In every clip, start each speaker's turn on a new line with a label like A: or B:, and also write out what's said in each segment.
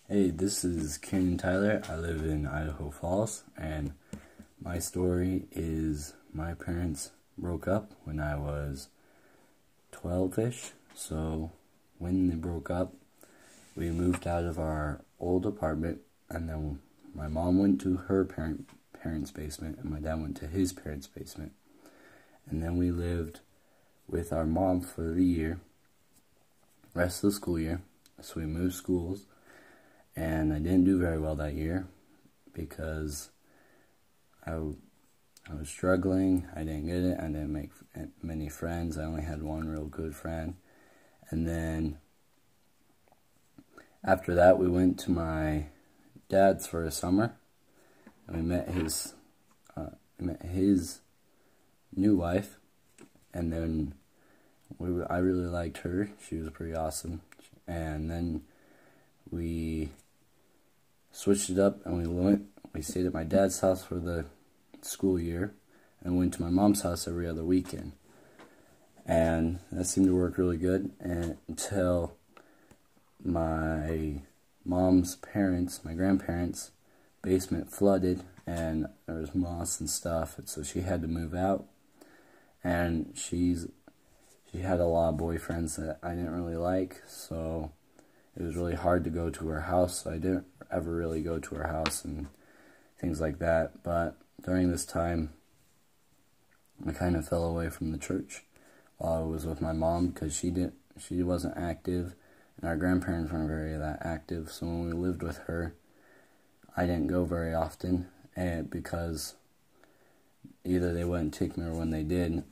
A: Hey, this is Kieran Tyler. I live in Idaho Falls, and my story is my parents broke up when I was 12-ish. So when they broke up, we moved out of our old apartment, and then my mom went to her parents' basement, and my dad went to his parents' basement. And then we lived with our mom for the year, rest of the school year. So we moved schools. And I didn't do very well that year because I was struggling. I didn't get it. I didn't make many friends. I only had one real good friend. And then after that, we went to my dad's for a summer, and we met his new wife. And then I really liked her. She was pretty awesome. And then we switched it up, and we stayed at my dad's house for the school year, and went to my mom's house every other weekend. And that seemed to work really good until my mom's parents, my grandparents' basement flooded, and there was moss and stuff, and so she had to move out. And she had a lot of boyfriends that I didn't really like, so it was really hard to go to her house, so I didn't ever really go to her house and things like that. But during this time, I kind of fell away from the church while I was with my mom, because she wasn't active, and our grandparents weren't very that active. So when we lived with her, I didn't go very often, and because either they wouldn't take me, or when they did,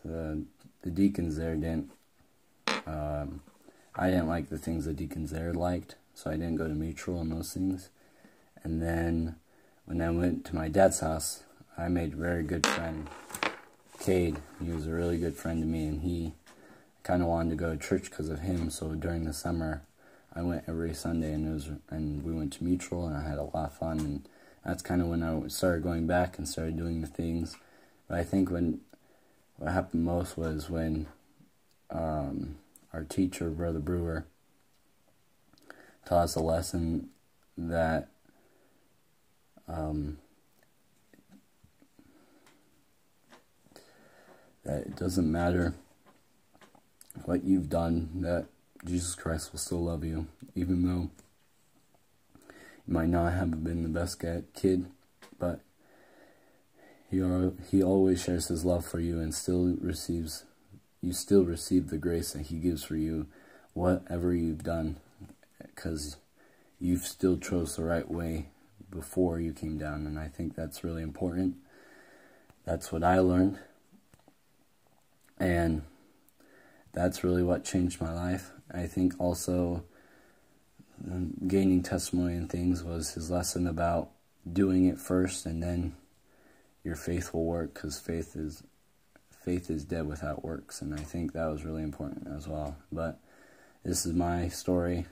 A: the deacons there didn't. I didn't like the things the deacons there liked, so I didn't go to mutual and those things. And then when I went to my dad's house, I made a very good friend, Cade. He was a really good friend to me, and he kind of wanted to go to church because of him. So during the summer, I went every Sunday, and we went to mutual, and I had a lot of fun. And that's kind of when I started going back and started doing the things. But I think what happened most was when our teacher, Brother Brewer, taught us a lesson that that it doesn't matter what you've done, that Jesus Christ will still love you, even though you might not have been the best kid, but he always shares his love for you, and you still receive the grace that he gives for you, whatever you've done, because you've still chose the right way before you came down. And I think that's really important. That's what I learned, and that's really what changed my life. I think also gaining testimony and things was his lesson about doing it first, and then your faith will work, because faith is dead without works. And I think that was really important as well. But this is my story.